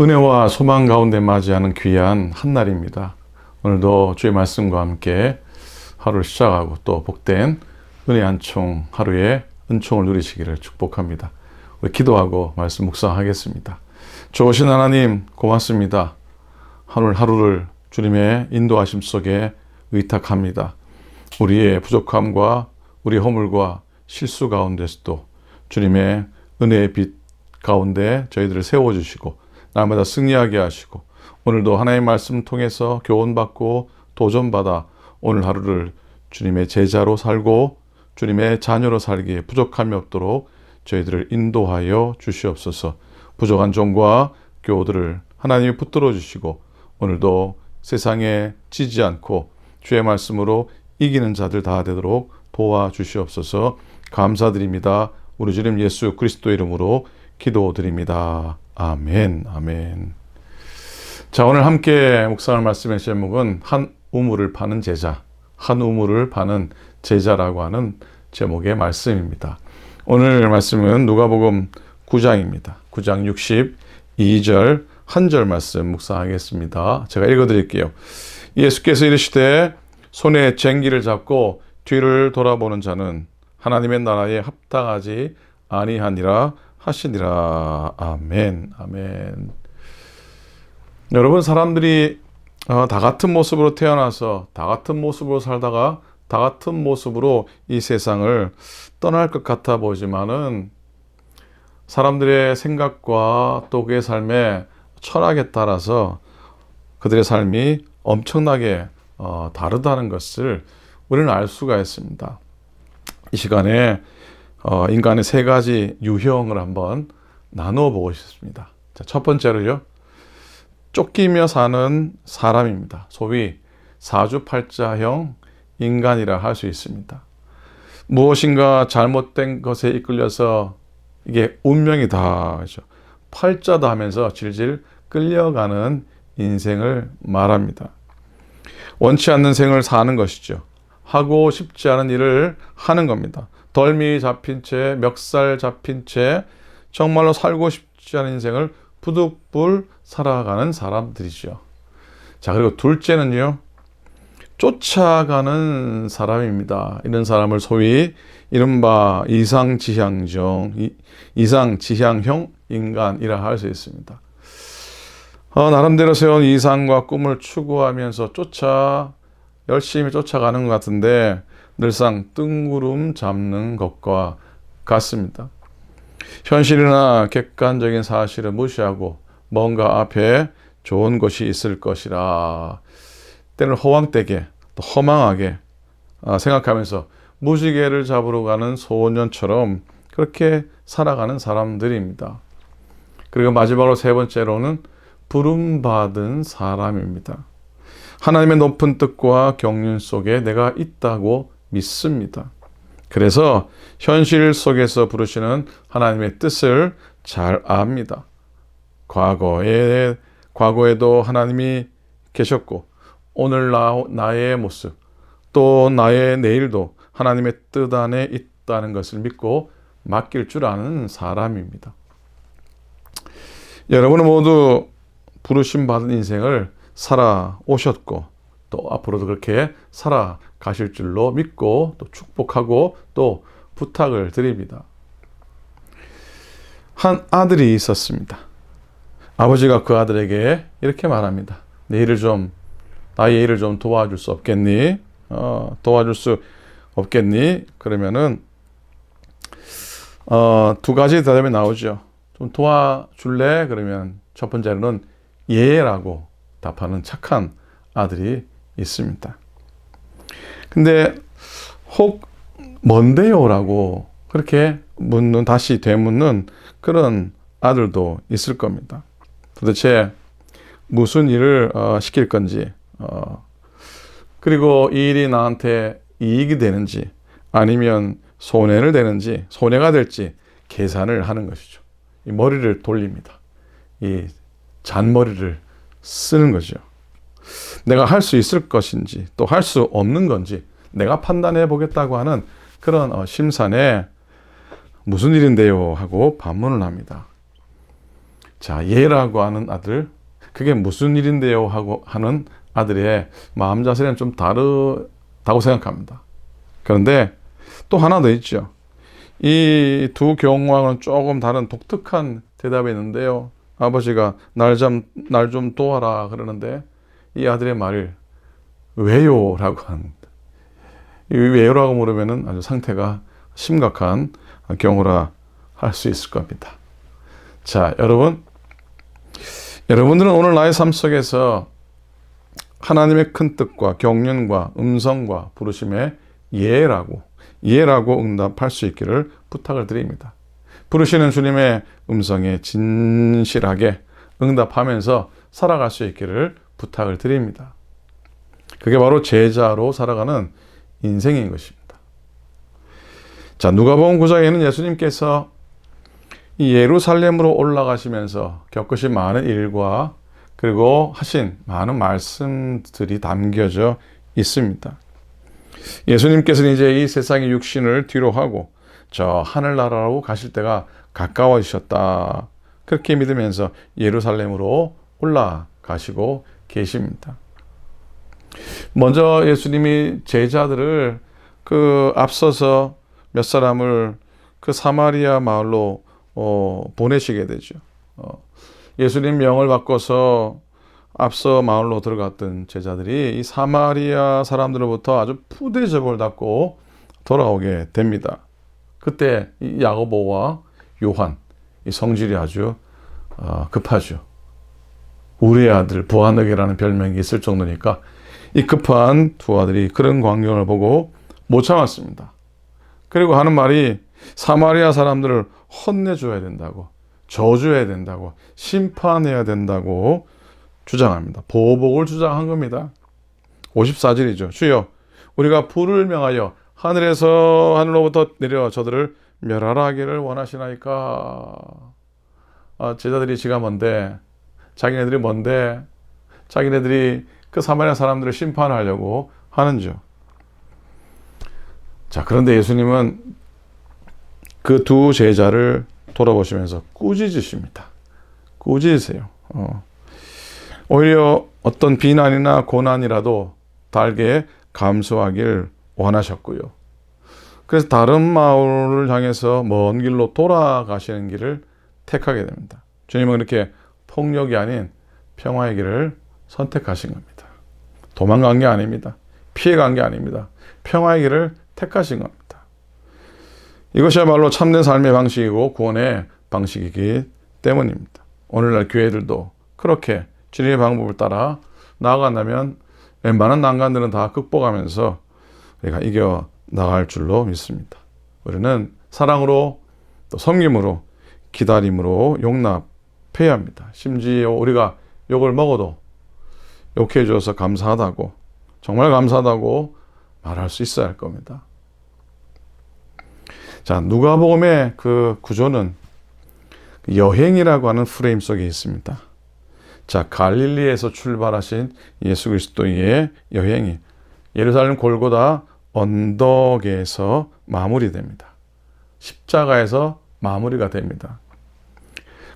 은혜와 소망 가운데 맞이하는 귀한 한날입니다. 오늘도 주의 말씀과 함께 하루를 시작하고 또 복된 은혜 한 총 하루의 은총을 누리시기를 축복합니다. 우리 기도하고 말씀 묵상하겠습니다. 좋으신 하나님 고맙습니다. 하루를 주님의 인도하심 속에 의탁합니다. 우리의 부족함과 우리 허물과 실수 가운데서도 주님의 은혜의 빛 가운데 저희들을 세워주시고 날마다 승리하게 하시고 오늘도 하나님의 말씀 통해서 교훈받고 도전받아 오늘 하루를 주님의 제자로 살고 주님의 자녀로 살기에 부족함이 없도록 저희들을 인도하여 주시옵소서. 부족한 종과 교우들을 하나님이 붙들어 주시고 오늘도 세상에 지지 않고 주의 말씀으로 이기는 자들 다 되도록 도와주시옵소서. 감사드립니다. 우리 주님 예수 그리스도 이름으로 기도드립니다. 아멘, 아멘. 자, 오늘 함께 묵상할 말씀의 제목은 한 우물을 파는 제자, 한 우물을 파는 제자라고 하는 제목의 말씀입니다. 오늘 말씀은 누가복음 9장입니다. 9장 62절 한 절 말씀 묵상하겠습니다. 제가 읽어드릴게요. 예수께서 이르시되 손에 쟁기를 잡고 뒤를 돌아보는 자는 하나님의 나라에 합당하지 아니하니라 하시니라. 아멘, 아멘. 여러분, 사람들이 다 같은 모습으로 태어나서 다 같은 모습으로 살다가 다 같은 모습으로 이 세상을 떠날 것 같아 보이지만은 사람들의 생각과 또 그의 삶의 철학에 따라서 그들의 삶이 엄청나게 다르다는 것을 우리는 알 수가 있습니다. 이 시간에 인간의 세 가지 유형을 한번 나누어 보고 싶습니다. 자, 첫 번째로요, 쫓기며 사는 사람입니다. 소위 사주팔자형 인간이라 할 수 있습니다. 무엇인가 잘못된 것에 이끌려서 이게 운명이다, 그렇죠? 팔자다 하면서 질질 끌려가는 인생을 말합니다. 원치 않는 생을 사는 것이죠. 하고 싶지 않은 일을 하는 겁니다. 덜미 잡힌 채, 멱살 잡힌 채 정말로 살고 싶지 않은 인생을 부득불 살아가는 사람들이죠. 자, 그리고 둘째는요, 쫓아가는 사람입니다. 이런 사람을 소위 이른바 이상지향형 인간이라 할 수 있습니다. 나름대로 세운 이상과 꿈을 추구하면서 열심히 쫓아가는 것 같은데 늘상 뜬구름 잡는 것과 같습니다. 현실이나 객관적인 사실을 무시하고 뭔가 앞에 좋은 것이 있을 것이라 때는 허황되게 또 허망하게 생각하면서 무지개를 잡으러 가는 소년처럼 그렇게 살아가는 사람들입니다. 그리고 마지막으로 세 번째로는 부름받은 사람입니다. 하나님의 높은 뜻과 경륜 속에 내가 있다고 믿습니다. 그래서 현실 속에서 부르시는 하나님의 뜻을 잘 압니다. 과거에도 하나님이 계셨고 오늘 나의 모습 또 나의 내일도 하나님의 뜻 안에 있다는 것을 믿고 맡길 줄 아는 사람입니다. 여러분은 모두 부르심 받은 인생을 살아오셨고 또 앞으로도 그렇게 살아가실 줄로 믿고 또 축복하고 또 부탁을 드립니다. 한 아들이 있었습니다. 아버지가 그 아들에게 이렇게 말합니다. 나의 일을 좀 도와줄 수 없겠니? 도와줄 수 없겠니? 그러면은 두 가지 대답이 나오죠. 좀 도와줄래? 그러면 첫 번째로는 예라고 답하는 착한 아들이 있습니다. 근데 혹 뭔데요? 라고 그렇게 다시 되묻는 그런 아들도 있을 겁니다. 도대체 무슨 일을 시킬 건지 그리고 이 일이 나한테 이익이 되는지 아니면 손해가 될지 계산을 하는 것이죠. 이 머리를 돌립니다. 이 잔머리를 쓰는 거죠. 내가 할 수 있을 것인지 또 할 수 없는 건지 내가 판단해 보겠다고 하는 그런 심산에 무슨 일인데요? 하고 반문을 합니다. 자, 예라고 하는 아들, 그게 무슨 일인데요? 하고 하는 아들의 마음 자세는 좀 다르다고 생각합니다. 그런데 또 하나 더 있죠. 이 두 경우와는 조금 다른 독특한 대답이 있는데요. 아버지가 날 좀 도와라 그러는데 이 아들의 말을 왜요? 라고 합니다. 이 왜요라고 물으면은 아주 상태가 심각한 경우라 할 수 있을 겁니다. 자, 여러분들은 오늘 나의 삶 속에서 하나님의 큰 뜻과 경륜과 음성과 부르심에 예라고 응답할 수 있기를 부탁을 드립니다. 부르시는 주님의 음성에 진실하게 응답하면서 살아갈 수 있기를 부탁을 드립니다. 그게 바로 제자로 살아가는 인생인 것입니다. 자, 누가복음 9장에는 예수님께서 이 예루살렘으로 올라가시면서 겪으신 많은 일과 그리고 하신 많은 말씀들이 담겨져 있습니다. 예수님께서는 이제 이 세상의 육신을 뒤로 하고 저 하늘나라로 가실 때가 가까워지셨다. 그렇게 믿으면서 예루살렘으로 올라가시고 계십니다. 먼저 예수님이 제자들을 앞서서 몇 사람을 그 사마리아 마을로 보내시게 되죠. 예수님 명을 바꿔서 앞서 마을로 들어갔던 제자들이 이 사마리아 사람들로부터 아주 푸대접을 받고 돌아오게 됩니다. 그때 이 야고보와 요한, 이 성질이 아주 급하죠. 우리의 아들 보아너게라는 별명이 있을 정도니까 이 급한 두 아들이 그런 광경을 보고 못 참았습니다. 그리고 하는 말이 사마리아 사람들을 혼내줘야 된다고, 저주해야 된다고, 심판해야 된다고 주장합니다. 보복을 주장한 겁니다. 54절이죠. 주여, 우리가 불을 명하여 하늘로부터 내려 저들을 멸하라 하기를 원하시나이까. 제자들이 지가 뭔데, 자기네들이 그 사마리아 사람들을 심판하려고 하는죠. 자, 그런데 예수님은 그 두 제자를 돌아보시면서 꾸짖으십니다. 꾸짖으세요. 오히려 어떤 비난이나 고난이라도 달게 감수하길 원하셨고요. 그래서 다른 마을을 향해서 먼 길로 돌아가시는 길을 택하게 됩니다. 주님은 이렇게 폭력이 아닌 평화의 길을 선택하신 겁니다. 도망간 게 아닙니다. 피해간 게 아닙니다. 평화의 길을 택하신 겁니다. 이것이야말로 참된 삶의 방식이고 구원의 방식이기 때문입니다. 오늘날 교회들도 그렇게 주님의 방법을 따라 나아간다면 웬만한 난관들은 다 극복하면서 우리가 이겨 나갈 줄로 믿습니다. 우리는 사랑으로 또 섬김으로 기다림으로 용납해야 합니다. 심지어 우리가 욕을 먹어도 욕해 주어서 감사하다고, 정말 감사하다고 말할 수 있어야 할 겁니다. 자, 누가복음의 그 구조는 여행이라고 하는 프레임 속에 있습니다. 자, 갈릴리에서 출발하신 예수 그리스도의 여행이 예루살렘 골고다 언덕에서 마무리됩니다. 십자가에서 마무리가 됩니다.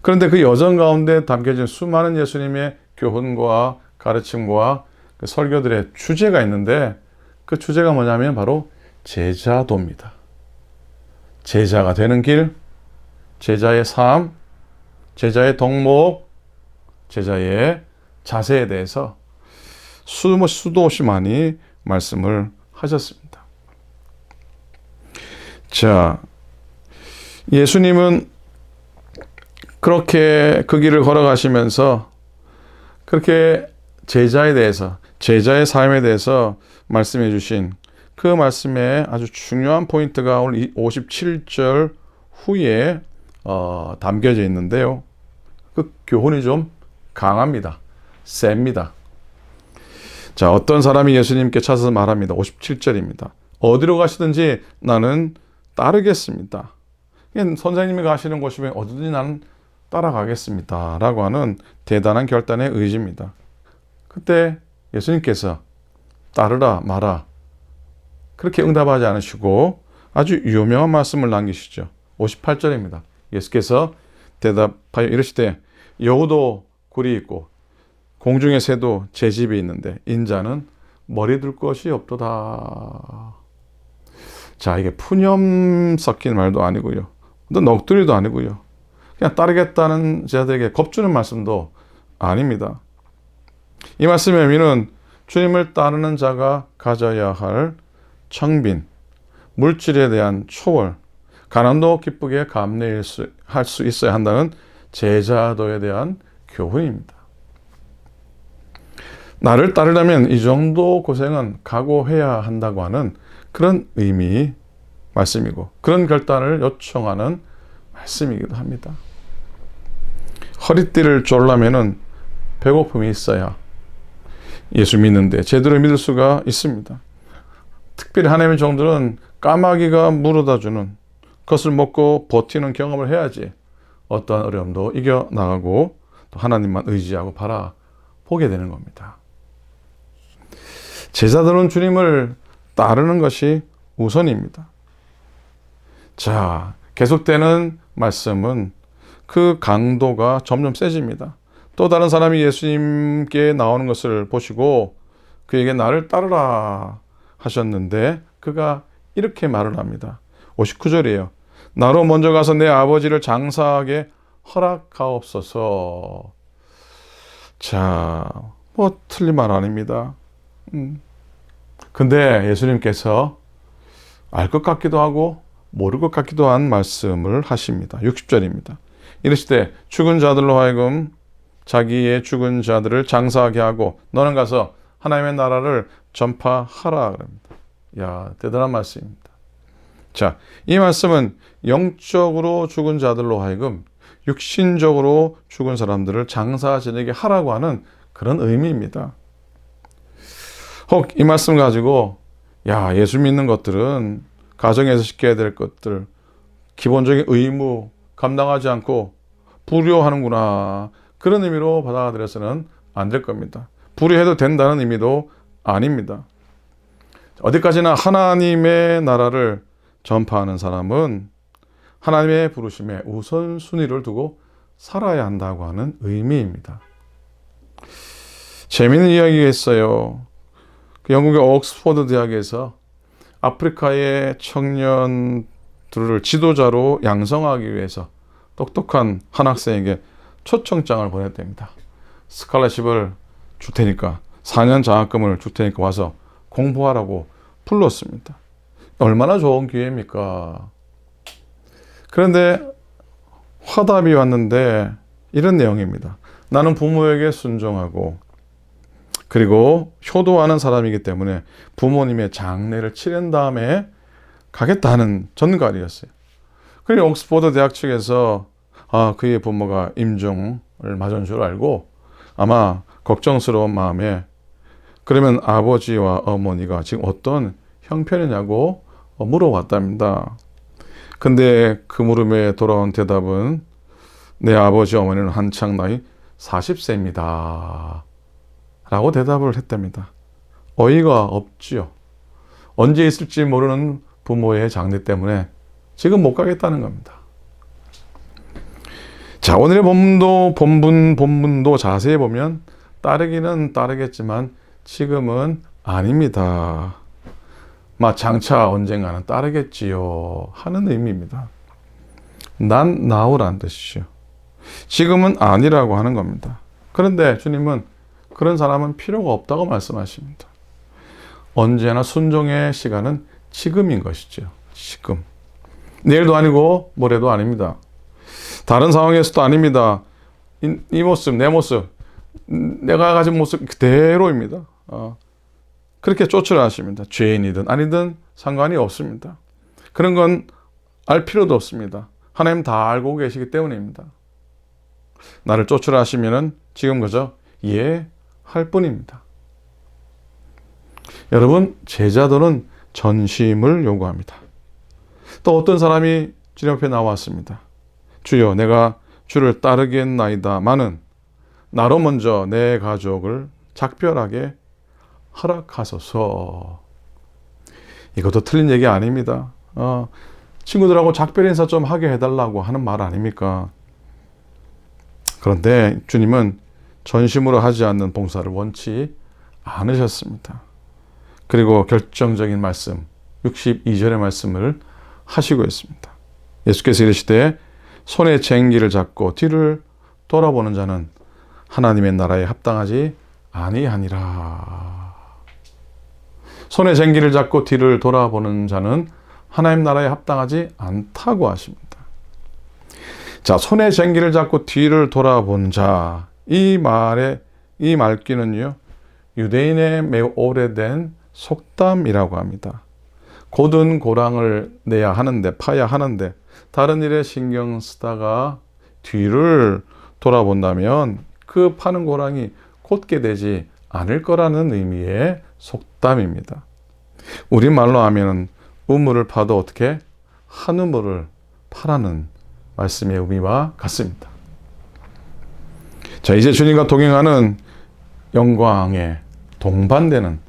그런데 그 여정 가운데 담겨진 수많은 예수님의 교훈과 가르침과 그 설교들의 주제가 있는데 그 주제가 뭐냐면 바로 제자도입니다. 제자가 되는 길, 제자의 삶, 제자의 덕목, 제자의 자세에 대해서 수도 없이 많이 말씀을 하셨습니다. 자, 예수님은 그렇게 그 길을 걸어가시면서 그렇게 제자에 대해서, 제자의 삶에 대해서 말씀해 주신 그 말씀에 아주 중요한 포인트가 오늘 57절 후에 담겨져 있는데요. 그 교훈이 좀 강합니다. 셉니다. 자, 어떤 사람이 예수님께 찾아서 말합니다. 57절입니다. 어디로 가시든지 나는 따르겠습니다. 선생님이 가시는 곳이면 어디든지 나는 따라가겠습니다. 라고 하는 대단한 결단의 의지입니다. 그때 예수님께서 따르라 마라 그렇게 응답하지 않으시고 아주 유명한 말씀을 남기시죠. 58절입니다. 예수께서 대답하여 이르시되 여우도 굴이 있고 공중의 새도 제 집이 있는데 인자는 머리 둘 것이 없도다. 자, 이게 푸념 섞인 말도 아니고요. 또 넋두리도 아니고요. 그냥 따르겠다는 자들에게 겁주는 말씀도 아닙니다. 이 말씀의 의미는 주님을 따르는 자가 가져야 할 청빈, 물질에 대한 초월, 가난도 기쁘게 감내할 수 있어야 한다는 제자도에 대한 교훈입니다. 나를 따르려면 이 정도 고생은 각오해야 한다고 하는 그런 의미 말씀이고 그런 결단을 요청하는 말씀이기도 합니다. 허리띠를 졸라매는 배고픔이 있어야 예수 믿는데 제대로 믿을 수가 있습니다. 특별히 하나님의 종들은 까마귀가 물어다주는 것을 먹고 버티는 경험을 해야지 어떠한 어려움도 이겨나가고 또 하나님만 의지하고 바라보게 되는 겁니다. 제자들은 주님을 따르는 것이 우선입니다. 자, 계속되는 말씀은 그 강도가 점점 세집니다. 또 다른 사람이 예수님께 나오는 것을 보시고 그에게 나를 따르라 하셨는데 그가 이렇게 말을 합니다. 59절이에요. 나로 먼저 가서 내 아버지를 장사하게 허락하옵소서. 자, 뭐 틀린 말 아닙니다. 근데 예수님께서 알 것 같기도 하고 모를 것 같기도 한 말씀을 하십니다. 60절입니다. 이르시되 죽은 자들로 하여금 자기의 죽은 자들을 장사하게 하고 너는 가서 하나님의 나라를 전파하라. 그럽니다. 야, 대단한 말씀입니다. 자, 이 말씀은 영적으로 죽은 자들로 하여금 육신적으로 죽은 사람들을 장사 지내게 하라고 하는 그런 의미입니다. 혹 이 말씀 가지고 야, 예수 믿는 것들은 가정에서 지켜야 될 것들, 기본적인 의무 감당하지 않고 불효하는구나. 그런 의미로 받아들여서는 안 될 겁니다. 불효해도 된다는 의미도 아닙니다. 어디까지나 하나님의 나라를 전파하는 사람은 하나님의 부르심에 우선순위를 두고 살아야 한다고 하는 의미입니다. 재미있는 이야기가 있어요. 그 영국의 옥스퍼드 대학에서 아프리카의 청년들을 지도자로 양성하기 위해서 똑똑한 한 학생에게 초청장을 보냈답니다. 스칼러십을 줄 테니까 4년 장학금을 줄 테니까 와서 공부하라고 불렀습니다. 얼마나 좋은 기회입니까? 그런데 화답이 왔는데 이런 내용입니다. 나는 부모에게 순종하고 그리고 효도하는 사람이기 때문에 부모님의 장례를 치른 다음에 가겠다는 전갈이었어요. 그리고 옥스퍼드 대학 측에서 그의 부모가 임종을 맞은 줄 알고 아마 걱정스러운 마음에 그러면 아버지와 어머니가 지금 어떤 형편이냐고 물어왔답니다. 근데 그 물음에 돌아온 대답은 내 아버지 어머니는 한창 나이 40세입니다. 라고 대답을 했답니다. 어이가 없지요. 언제 있을지 모르는 부모의 장례 때문에 지금 못 가겠다는 겁니다. 자, 오늘의 본문도 자세히 보면 따르기는 따르겠지만 지금은 아닙니다. 장차 언젠가는 따르겠지요 하는 의미입니다. 난 나오란 뜻이죠. 지금은 아니라고 하는 겁니다. 그런데 주님은 그런 사람은 필요가 없다고 말씀하십니다. 언제나 순종의 시간은 지금인 것이죠. 지금. 내일도 아니고 모레도 아닙니다. 다른 상황에서도 아닙니다. 이 모습, 내 모습, 내가 가진 모습 그대로입니다. 그렇게 쫓으라 하십니다. 죄인이든 아니든 상관이 없습니다. 그런 건 알 필요도 없습니다. 하나님 다 알고 계시기 때문입니다. 나를 쫓으라 하시면은 지금 그저 할 뿐입니다. 여러분, 제자도는 전심을 요구합니다. 또 어떤 사람이 주님 앞에 나왔습니다. 주여, 내가 주를 따르겠나이다마는 나로 먼저 내 가족을 작별하게 허락하소서. 이것도 틀린 얘기 아닙니다. 친구들하고 작별 인사 좀 하게 해달라고 하는 말 아닙니까? 그런데 주님은 전심으로 하지 않는 봉사를 원치 않으셨습니다. 그리고 결정적인 말씀, 62절의 말씀을 하시고 있습니다. 예수께서 이르시되 손에 쟁기를 잡고 뒤를 돌아보는 자는 하나님의 나라에 합당하지 아니하니라. 손에 쟁기를 잡고 뒤를 돌아보는 자는 하나님 나라에 합당하지 않다고 하십니다. 자, 손에 쟁기를 잡고 뒤를 돌아본 자, 이 말귀는요, 유대인의 매우 오래된 속담이라고 합니다. 곧은 고랑을 내야 하는데, 파야 하는데, 다른 일에 신경 쓰다가 뒤를 돌아본다면 그 파는 고랑이 곧게 되지 않을 거라는 의미의 속담입니다. 우리말로 하면 우물을 파도 어떻게? 한 우물을 파라는 말씀의 의미와 같습니다. 자, 이제 주님과 동행하는 영광에 동반되는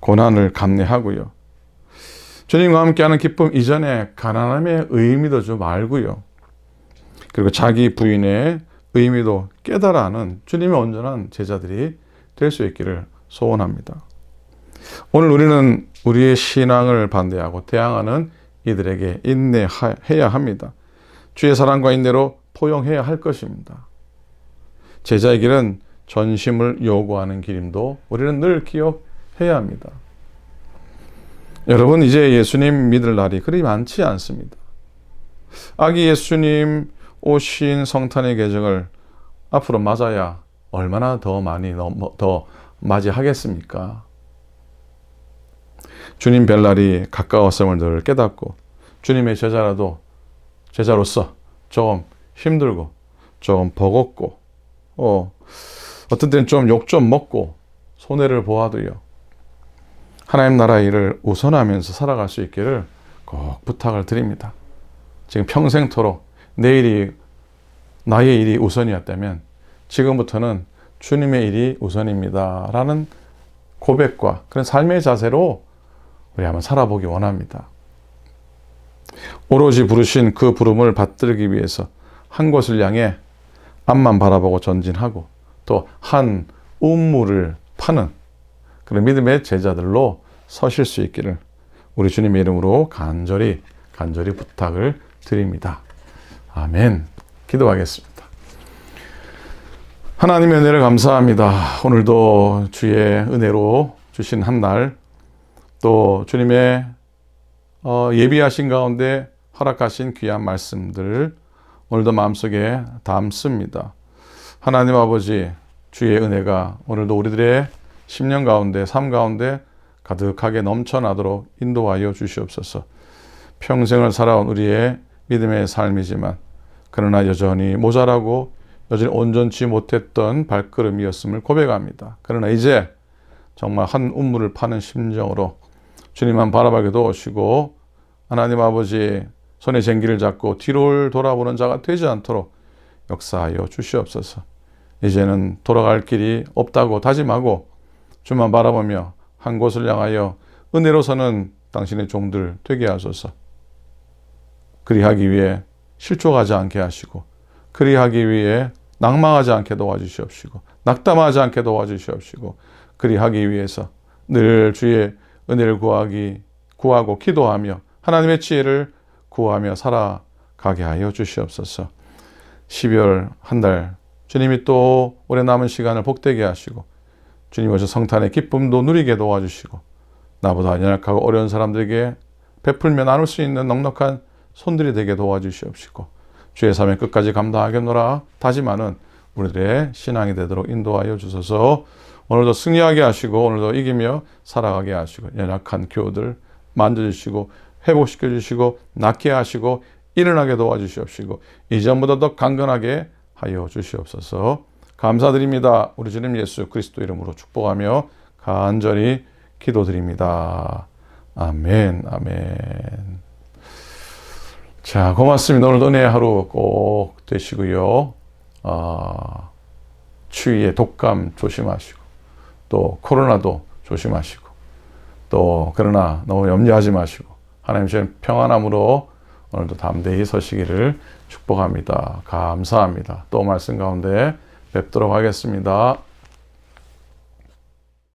고난을 감내하고요. 주님과 함께하는 기쁨 이전에 가난함의 의미도 좀 알고요. 그리고 자기 부인의 의미도 깨달아 하는 주님의 온전한 제자들이 될 수 있기를 소원합니다. 오늘 우리는 우리의 신앙을 반대하고 대항하는 이들에게 인내해야 합니다. 주의 사랑과 인내로 포용해야 할 것입니다. 제자의 길은 전심을 요구하는 길임도 우리는 늘 기억해야 합니다. 여러분, 이제 예수님 믿을 날이 그리 많지 않습니다. 아기 예수님 오신 성탄의 계정을 앞으로 맞아야 얼마나 더 많이 더 맞이하겠습니까? 주님 뵐 날이 가까웠음을 늘 깨닫고 주님의 제자로서 조금 힘들고 조금 버겁고 어떤 때는 좀 욕 좀 먹고 손해를 보아도요, 하나님 나라 일을 우선하면서 살아갈 수 있기를 꼭 부탁을 드립니다. 지금 평생토록 나의 일이 우선이었다면 지금부터는 주님의 일이 우선입니다 라는 고백과 그런 삶의 자세로 우리 한번 살아보기 원합니다. 오로지 부르신 그 부름을 받들기 위해서 한 곳을 향해 앞만 바라보고 전진하고 또 한 우물을 파는 그런 믿음의 제자들로 서실 수 있기를 우리 주님의 이름으로 간절히 부탁을 드립니다. 아멘. 기도하겠습니다. 하나님의 은혜를 감사합니다. 오늘도 주의 은혜로 주신 한 날, 또 주님의 예비하신 가운데 허락하신 귀한 말씀들 오늘도 마음속에 담습니다. 하나님 아버지, 주의 은혜가 오늘도 우리들의 심령 가운데, 삶 가운데 가득하게 넘쳐나도록 인도하여 주시옵소서. 평생을 살아온 우리의 믿음의 삶이지만 그러나 여전히 모자라고 여전히 온전치 못했던 발걸음이었음을 고백합니다. 그러나 이제 정말 한 우물을 파는 심정으로 주님만 바라보게 도우시고 하나님 아버지 손에 쟁기를 잡고 뒤를 돌아보는 자가 되지 않도록 역사하여 주시옵소서. 이제는 돌아갈 길이 없다고 다짐하고 주만 바라보며 한 곳을 향하여 은혜로 서는 당신의 종들 되게 하소서. 그리하기 위해 실족하지 않게 하시고 그리하기 위해 낭망하지 않게 도와주시옵시고 낙담하지 않게 도와주시옵시고 그리하기 위해서 늘 주의 은혜를 구하고 기도하며 하나님의 지혜를 구하며 살아가게 하여 주시옵소서. 12월 한 달 주님이 또 오래 남은 시간을 복되게 하시고 주님 오셔 성탄의 기쁨도 누리게 도와주시고 나보다 연약하고 어려운 사람들에게 베풀며 나눌 수 있는 넉넉한 손들이 되게 도와주시옵시고 주의 삶을 끝까지 감당하겠노라 다짐하는 우리들의 신앙이 되도록 인도하여 주소서. 오늘도 승리하게 하시고 오늘도 이기며 살아가게 하시고 연약한 교우들 만져주시고 회복시켜 주시고 낫게 하시고 일어나게 도와주시옵시고 이전보다 더 강건하게 하여 주시옵소서. 감사드립니다. 우리 주님 예수 그리스도 이름으로 축복하며 간절히 기도드립니다. 아멘. 아멘. 자, 고맙습니다. 오늘도 은혜의 하루 꼭 되시고요. 추위에 독감 조심하시고 또 코로나도 조심하시고 또 그러나 너무 염려하지 마시고 하나님 주신 평안함으로 오늘도 담대히 서시기를 축복합니다. 감사합니다. 또 말씀 가운데 뵙도록 하겠습니다.